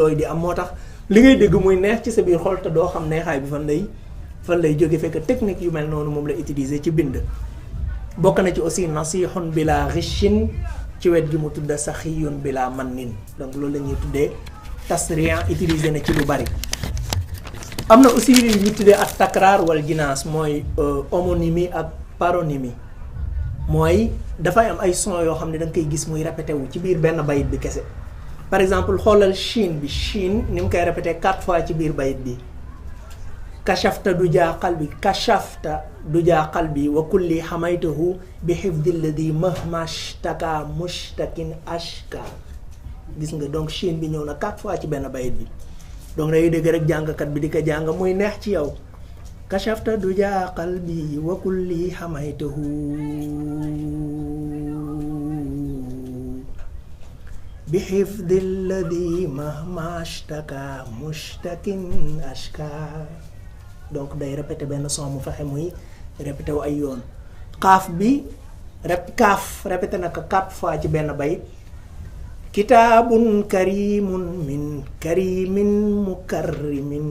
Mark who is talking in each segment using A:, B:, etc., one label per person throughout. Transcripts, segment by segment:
A: yooyu di am moo tax li ngay dégg muy neex ci sa biir xol te doo xam neexaay bi fan lay jóge fekk technique yu mel noonu moom la utiliser ci bind. bokk na ci aussi nasihun bila richin ci wet gi mu tudda saxiyun bila mannin donc loolu la ñuy tuddee tasriyan utiliser na ci lu bari. am na aussi ñu tuddee ak takraar wal jinaas mooy homonymie ak paronymie mooy dafay am ay son yoo xam ne da nga koy gis muy répété wu ci biir benn bayit bi kese. par exemple xoolal Chine bi Chine ni mu koy répété 4 fois ci biir bayit bi kashafta du jaa qalbi kashafta du jaa qalbi wa kulli xamaytahu bi xifdi alladi mahmashtaka mushtakin ashka gis nga donc Chine bi ñëw na 4 fois ci benn bayit bi donc day dégg rek jàngkat bi di ko jàng muy neex ci yow kashafta du jaa qalbi wa kulli xamaytahu bi xifdi alladi mahmashtaka mushtakin ashka donc day répété benn son mu fexe muy répété wu ay yoon xaaf bi kaaf répété na ko 4 fois ci benn bayit kitaabun karimun min karimin mukarrimin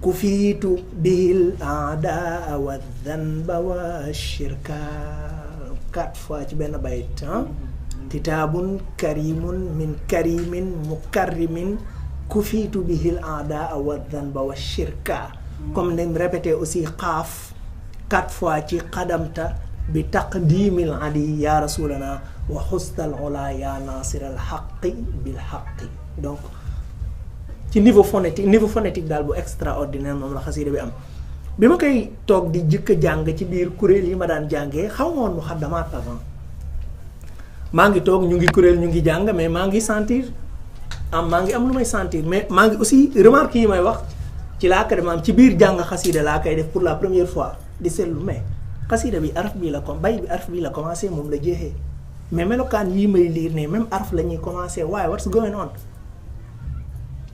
A: kufiitu bihil aadaa wa dhanba wa shirka 4 fois ci benn bayit kitaabun karimun min karimin mukarrimin kufiitu bihil aadaa wa dhanba wa shirka comme nañ répété aussi xaaf 4 fois ci xadamta bi taqdimil adi ya rasulana wa xustal ola ya nasiral xaqi bil xaqi donc ci niveau phonétique daal bu extraordinaire moom la xasida bi am. bi ma koy toog di jëkk jàng ci biir kuréel yi ma daan jàngee xaw ma woon muxaddamaat avant maa ngi toog ñu ngi kuréel ñu ngi jàng mais maa ngi sentir maa ngi am lu may sentir mais maa ngi aussi remarque yi may wax ci laa ko dem ci biir jàng xasida laa koy def pour la première fois di seetlu mais xasida bi araf bii la bay bi araf bii la commencé moom la jeexee mais melokaan yii may liir ne même araf la ñuy commencé waaye what's going on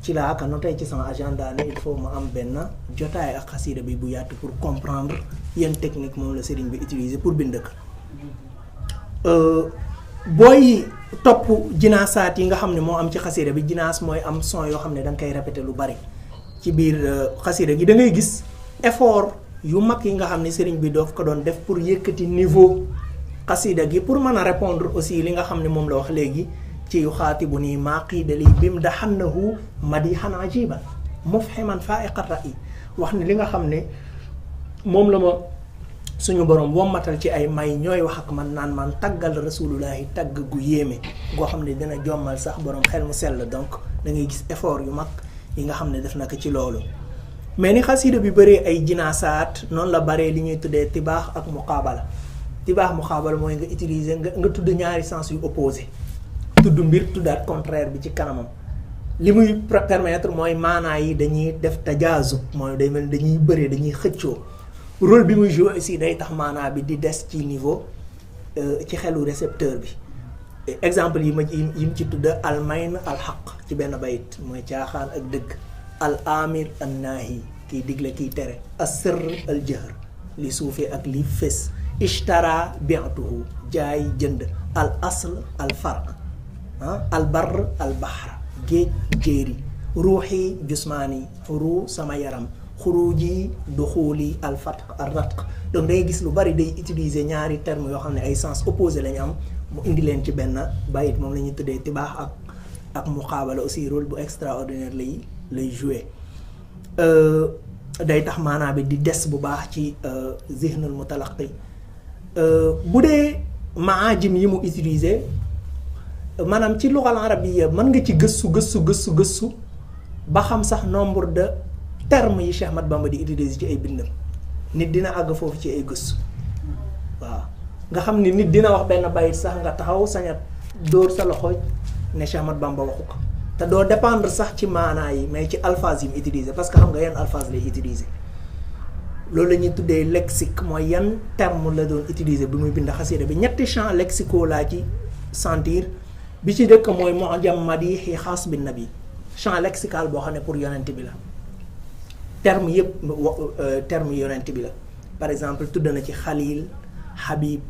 A: ci laa ka noté ci sama agenda ne il faut ma am benn jotaay ak xasida bi bu yaatu pour comprendre yan technique moom la sëriñ bi utiliser pour bind ko booy topp jinaasaat yi nga xam ne moo am ci xasida bi jinaas mooy am son yoo xam ne da nga koy répété lu bari ci biir xasida gi da ngay gis effort yu mag yi nga xam ne sëriñ bi doof ko doon def pour yëkkati niveau xasida gi pour mën a répondre aussi li nga xam ne moom la wax léegi ci yu xaatibu nii maaqidali bim daxannahu madihan ajiban mufhiman faiqa ra'i wax ne li nga xam ne moom la ma suñu borom wommatal ci ay may ñooy wax ak man naan man taggal rasulullahi tagg gu yéeme goo xam ne dina jommal sax borom xel mu sell donc da ngay gis effort yu mag yi nga xam ne def na ko ci loolu. mais ni xasida bi bëree ay jinaasaat noonu la bëree li ñuy tuddee tibaax ak muqaabala mooy nga utiliser nga tudd ñaari sens yu opposé tudd mbir tuddaat contraire bi ci kanamam li muy permettre mooy maanaa yi dañuy def tajaazub mooy day mel dañuy bëree dañuy xëccoo rôle bi muy joué aussi day tax maanaa bi di des ci niveau ci xelu récepteur bi exemple yi mu ci tudd al mayn al xaq ci benn bayit mooy caaxaan ak dëgg al amir an naahi kiy digle kiy tere as sirr al jahr li suufee ak li fés ishtara bi'tuhu jaay jënd al asl al far al barr al bahr géej jéeri ruuxi jusmaani ruu sama yaram xuruji duxuuli al fatq al ratq donc day gis lu bari day utiliser ñaari termes yoo xam ne ay sens opposé lañu am mu indi leen ci benn bayit moom la ñuy tuddee tibaax ak muqaabala aussi rôle bu extraordinaire lay jouer day tax maanaa bi di des bu baax ci zihnul mutalaqi bu dee maajim yi mu utiliser maanaam ci luxal arabiyya mën nga ci gëstu ba xam sax nombre de termes yi Cheikh Ahmad Bamba di utiliser ci ay bindam nit dina àgg foofu ci ay gëstu waaw nga xam ni nit dina wax benn bayit sax nga taxaw sañat dóor sa loxo ne Cheikh Ahmad Bamba waxu ko te doo dépendre sax ci maanaa yi mais ci alphase yi mu utiliser parce que xam nga yan alphase lay utiliser loolu la ñuy tuddee lexique mooy yan terme la doon utiliser bi muy bind xasida bi ñetti champs lexicaux laa ci sentir bi ci dëkk mooy mu'jam madihi xaas bin nabi champ lexical boo xam ne pour yonent bi la terme yëpp terme yonent bi la par exemple tudd na ci xalil habib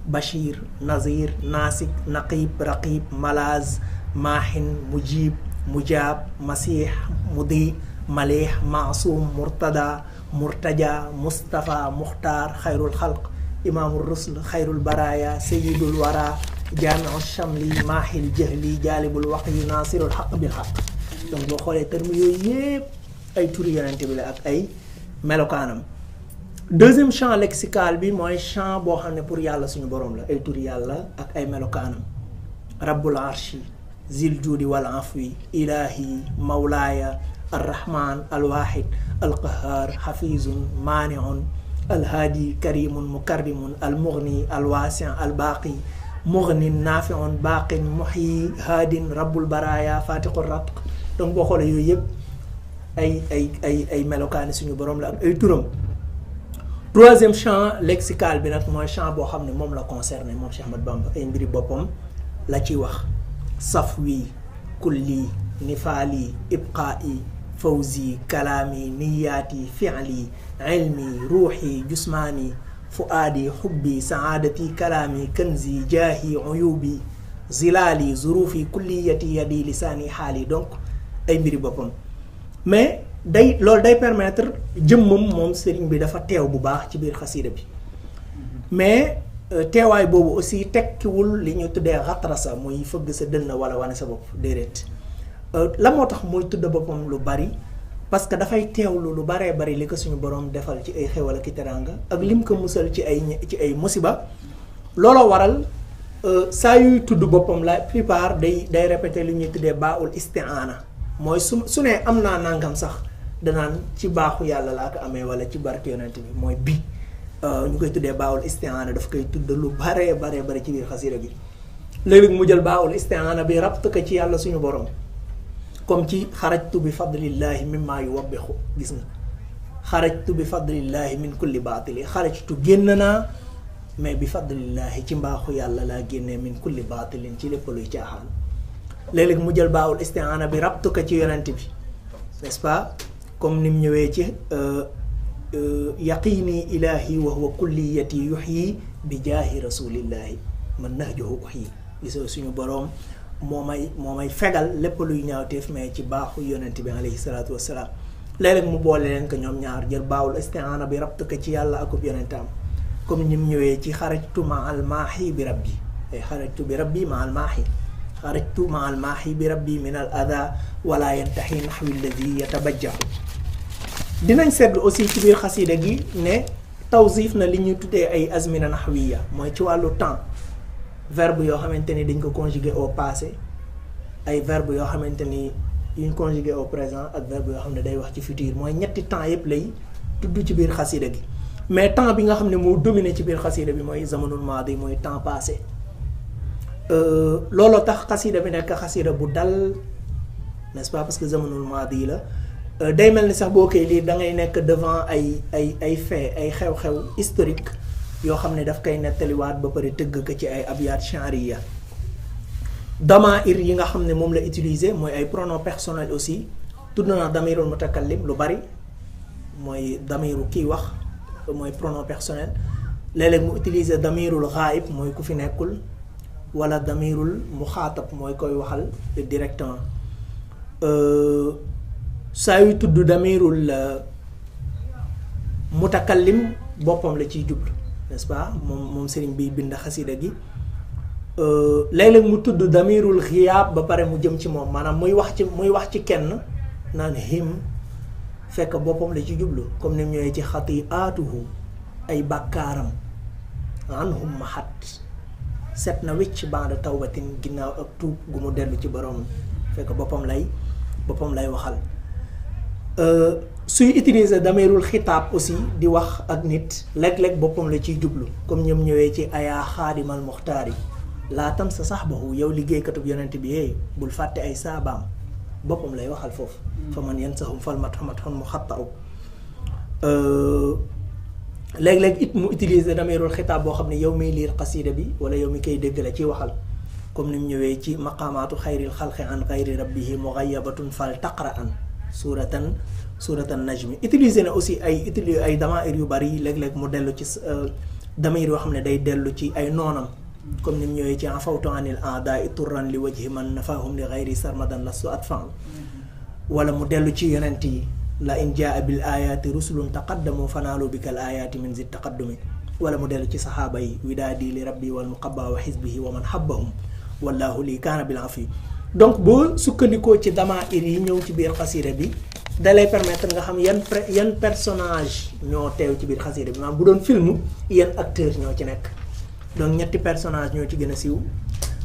A: bashir nazir nasik naqib raqib malaz maahin mujib mujab masih mudi malih maasum murtada murtaja mustafa muxtaar xayrul xalq imaamul rusl xayrul baraya sayidul wara jaamiu chamli maahil jahli jaalibul waqyi nasirul xaq bil xaq. donc boo xoolee terme yooyu yëpp ay turi yonent bi la ak ay melokaanam. deuxième champ lexical bi mooy champ boo xam ne pour yàlla suñu borom la ay turi yàlla ak ay melokaanam. rabbul arshi zil juudi wal afwi ilahi mawlaaya arrahman alwahid alqahar xafizun maaniun alhaadi karimun mukarrimun almughni alwaasi albaqi mughnin naafiun baaqin muhyi haadin rabbul baraya fatiqu ratq. donc boo xoolee yooyu yëpp ay melokaani suñu borom la ak ay turam. troisième champ lexical bi nag mooy champ boo xam ne moom la concerné moom Cheikh Ahmad Bamba ay mbiri boppam la ciy wax. safwi kulli nifaali ibqaa'i fawzi kalaami niyaati fi'li ilmi ruuxi jusmaani fuaadi xubbi saadati kalaami kanzi jaahi uyubi zilaali zurufi kulliyati yadi lisaani xaali. donc ay mbiri boppam mais loolu day permettre jëmmam moom sëriñ bi dafa teew bu baax ci biir xasida bi mais teewaay boobu aussi tekkiwul li ñu tuddee xatrasa muy fëgg sa dënn wala wane sa bopp déedéet. la moo tax muy tudd boppam lu bari parce que dafay teewlu lu baree bari li ko suñu borom defal ci ay xewal ak teraanga ak lim ko musal ci ay musiba. looloo waral saa yuy tudd boppam la plupart day répéter li ñuy tuddee baaul isti'aana mooy su ne am naa nangam sax danaan ci baaxu yàlla laa ko amee wala ci barke yonent bi mooy bi. ñu koy tuddee baawul isti'aana daf koy tudd lu baree bare ci biir xasida gi. léeg-léeg mu jël baawul isti'aana bi rabt ko ci yàlla suñu borom comme ci xarajtu bi fadlillahi mimma yuwabbixu gis nga xarajtu bi fadlillahi min kulli baatili xarajtu génn naa mais bi fadlillahi ci mbaaxu yàlla laa génnee min kulli baatilin ci lépp luy caaxaan. léeg-léeg mu jël baawul isti'aana bi rabt ko ci yonent bi n'est-ce pas comme ni mu ñëwee ci yaqini ilahi wa huwa kulliyati yuhyi bi jaahi rasulillahi man nahjuhu uhyi gisoo suñu boroom moo may fegal lépp luy ñaawteef mais ci baaxu yonent bi alayhi salaatu wassalaam. léeg-léeg mu boole leen ko ñoom ñaar jël baawul isti'aana bi rabt ko ci yàlla akub yonentam comme ni mu ñëwee ci xarajtu ma al maahi bi rabbi ay xarajtu bi rabbi ma al maahi xarajtu ma al maahi bi rabbi min al ada wala yantahi naxwi alladi yatabajjahu. dinañ seetlu aussi ci biir xasida gi ne tawsif na li ñuy tuddee ay azmina naxwiya mooy ci wàllu temps verbe yoo xamante ni dañ ko conjugué au passé ay verbe yoo xamante ni yuñ conjugué au présent ak verbe yoo xam ne day wax ci futur mooy ñetti temps yëpp lay tudd ci biir xasida gi. mais temps bi nga xam ne moo dominé ci biir xasida bi mooy zamanul maadi mooy temps passé. looloo tax xasida bi nekk xasida bu dal n'est-ce pas parce que zamanul maadi la. day mel ni sax boo koy lii da ngay nekk devant ay fait ay xew-xew historique yoo xam ne daf koy nettaliwaat ba pare tëgg ko ci ay abyaat chanriya. damair yi nga xam ne moom la utiliser mooy ay pronom personnel aussi tudd na damirul mutakallim lu bari mooy damiru kiy wax mooy pronom personnel. léeg-léeg mu utiliser damirul ghaib mooy ku fi nekkul wala damirul muxaatab mooy koy waxal directement. saa yu tudd damirul mutakallim boppam la ciy jublu n'est-ce pas moom sëriñ bi bind xasida gi. léeg-léeg mu tudd damirul xiyaab ba pare mu jëm ci moom maanaam muy wax ci kenn naan him fekk boppam la ci jublu comme ni mu ñëwee ci xati'aatuhu ay bàkkaaram anhum mahat set na wicc ba'da tawbatin ginnaaw ak tuub gu mu dellu ci borom fekk boppam lay waxal. suy utiliser damirul xitaab aussi di wax ak nit léeg-léeg boppam la ciy jublu comme ñoom ñëwee ci ayaa xaadimal muxtaari laa tam sa saxbahu yow liggéeykatub yonent bi hey bul fàtte ay saabaam boppam lay waxal foofu. fa man yansahum fal matxun mu xatta'u. léeg-léeg it mu utiliser damirul xitaab boo xam ne yow miy liir xasida bi wala yow mi koy dégg la ciy waxal comme ni mu ñëwee ci maqaamaatu xayril xalqi an xayri rabbihi mughayyabatun fal taqra'an suratan najmi. utiliser na aussi ay damair yu bari léeg-léeg mu dellu ci damir yoo xam ne day dellu ci ay noonam comme ni mu ñëwee ci afawtu anil a'da'i turran li wajhi man nafahum li ghayri sarmadan lastu atfa'u wala mu dellu ci yonent yi la in jaa bil ayati rusulun taqaddamu fanaalu bikal ayati min zid taqaddumi wala mu dellu ci saxaaba yi widaadi li rabbi wal muqabba wa xisbihi wa man habbahum wallahu lii kaana bil afi donc boo sukkandikoo ci damaa'ir yi ñëw ci biir xasida bi da lay permettre nga xam yan personnage ñoo teew ci biir xasida bi maanaam bu doon film yan acteur ñoo ci nekk donc ñetti personnage ñoo ci gën a siiw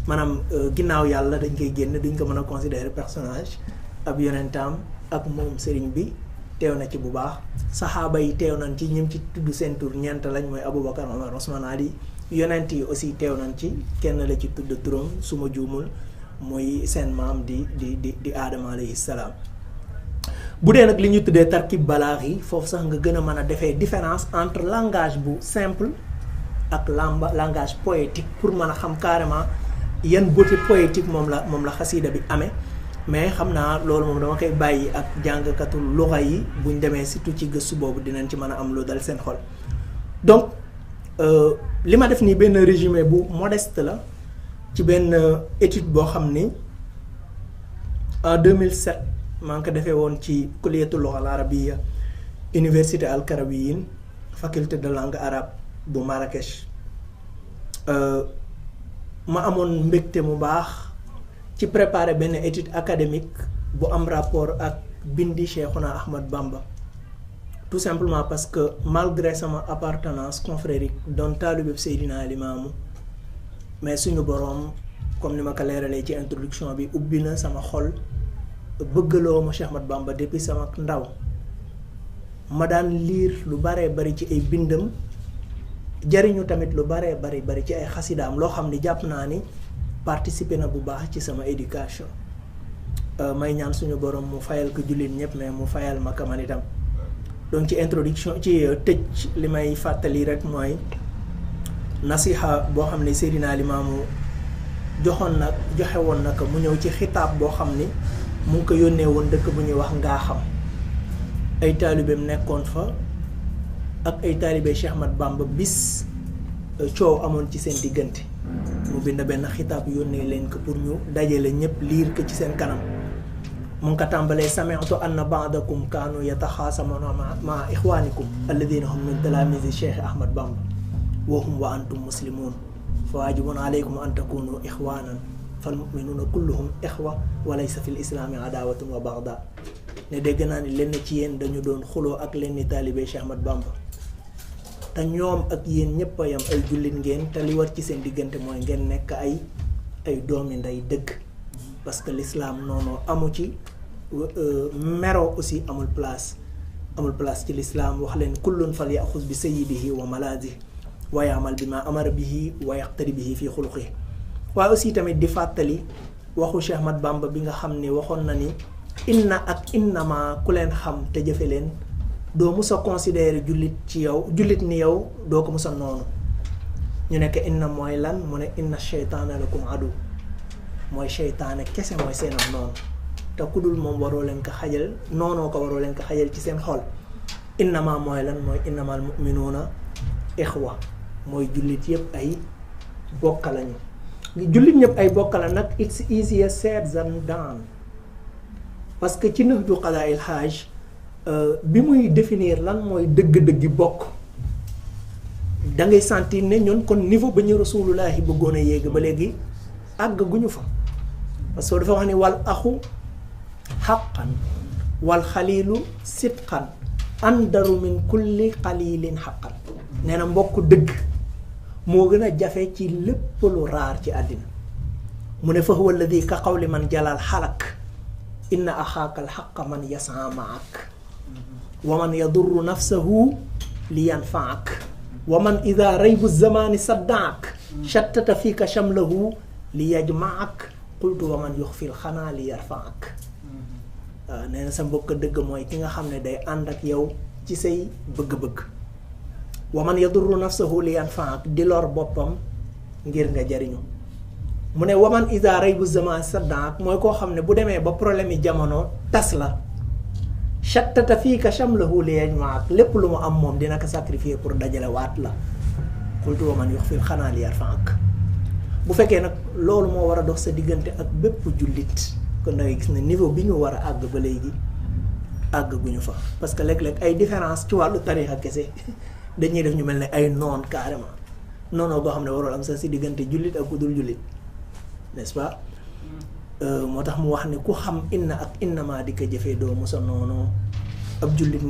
A: maanaam ginnaaw yàlla dañ koy génn duñ ko mën a considérer personnage ab yonentaam ak moom sëriñ bi teew na ci bu baax saxaaba yi teew nañ ci ñim ci tudd seen tur ñeent lañ mooy Aboubacar Omar Ousmane Ali yonent yi aussi teew nañ ci kenn la ci tudd turam su ma juumul mooy seen maam di Aadama alayhi salaam bu dee nag li ñu tuddee tarkib balaax yi foofu sax nga gën a mën a defee différence entre langage bu simple ak langage poétique pour mën a xam carrément yan beauté poétique moom la xasida bi amee mais xam naa loolu moom dama koy bàyyi ak jàngkatu luxa yi buñ demee surtout ci gëstu boobu dinañ ci mën a am lu dal seen xol donc li ma def nii benn résumé bu modeste la ci benn étude boo xam ni en 2007 maa ngi ko defee woon ci kulliyatu luxa al arabiyya université al karawiyin faculté de langue arabe bu Marrakech ma amoon mbégte mu baax ci préparer benn étude académique bu am rapport ak bindi Cheikhouna Ahmad Bamba tout simplement parce que malgré sama appartenance confrérique doon taalibeb Seydina Limaamu mais suñu boroom comme ni ma ko leeralee ci introduction bi ubbi na sama xol bëggaloo ma Cheikh Ahmad Bamba depuis sama ndaw ma daan lire lu baree bari ci ay bindam jariñu tamit lu baree bari ci ay xasidaam loo xam ni jàpp naa ni participer na bu baax ci sama éducation may ñaan suñu borom mu fayal ko jullit ñëpp mais mu fayal ma ka man itam donc ci introduction ci tëj li may fàttali rek mooy nasiha boo xam ne Seydina Limaamu joxe woon na ko mu ñëw ci xitaab boo xam ni mu ngi ko yónnee woon dëkk bu ñuy wax ngaa xam ay taalibeem nekkoon fa ak ay taalibe Cheikh Ahmad Bamba bis coow amoon ci seen diggante mu bind benn xitaab yónnee leen ko pour ñu dajale ñëpp liir ko ci seen kanam mu ngi ko tàmbalee sami'tu anna ba'dakum kaanu yataxaasamuna ma ixwaanikum alladina hum min talaamizi Cheikh Ahmad Bamba wa hum wa antum muslimun fa waajibun alaykum an takunu ixwaanan fal muminuuna kulluhum ixwa wa laysa fi l islaami adaawatun wa baxda ne dégg naa ni lenn ci yéen dañu doon xuloo ak lenn taalibe Cheikh Ahmad Bamba te ñoom ak yéen ñëpp a yam ay jullit ngeen te li war ci seen diggante mooy ngeen nekk ay doomi nday dëgg parce que l'islam noonu amu ci mero aussi amul place ci l'islam wax leen kullun fal yaxuz bi sayyidihi wa malazihi wa ya'mal bima amara bihi wa yaqtari bihi fi xuluqihi waaye aussi tamit di fàttali waxu Cheikh Ahmad Bamba bi nga xam ni waxoon na ni inna ak innama ku leen xam te jëfe leen doo mus a considérer jullit ni yow doo ko mus a noonu ñu nekk inna mooy lan mu ne inna sheytaana lakum adu mooy sheytaane kese mooy seen am noonu te ku dul moom waroo leen ko xajal noonoo ko waroo leen ko xajal ci seen xol innama mooy lan mooy innamal mu'minuuna ixwa mooy jullit yëpp ay bokka lañu jullit ñëpp ay bokka la nag it's easier said than done parce que ci Nahju Qadaa'il Haaj bi muy définir lan mooy dëgg-dëggi bokk da ngay sentir ne ñun kon niveau ba ñu rasulullahi bëggoon a yéeg ba léegi àgg guñu fa parce que dafa wax ni wal axu xaqan wal xaliilu sidqan andaru min kulli xaliilin xaqan nee na mbokk dëgg moo gën a jafe ci lépp lu raar ci àddina mu ne fa huwa alladi ka qawli man jalal xalak inna axaaka alxaqa man yasaa maak wa man yadurru nafsahu li yanfaak wa man ida raybu zamani saddaak shattata fiika shamlahu li yajmaak qultu wa man yuxfil xanaa li yarfaak waaw nee na sa mbokk dëgg mooy ki nga xam ne day ànd ak yow ci say bëgg-bëgg wa man yadurru nafsahu li yanfaak di lor boppam ngir nga jariñu mu ne waman ida raybu zaman saddaak mooy koo xam ne bu demee ba problème yi jamono tas la shattata fii ka shamlahu li yajmaak lépp lu mu am moom dina ko sacrifier pour dajale waat la qultu wa man yuxfil xanaa li yarfa'ak bu fekkee nag loolu moo war a dox sa diggante ak bépp jullit kon da ngay gis ne niveau bi ñu war a àgg ba léegi àgg gu ñu fa parce que léeg-léeg ay différence ci wàllu tarixa kese dañuy def ñu mel ne ay noon carrément noonoo goo xam ne warul am sax si diggante jullit ak ku dul jullit n'est-ce pas moo tax mu wax ne ku xam inna ak innama di ko jëfee doo musa noonu ab jullit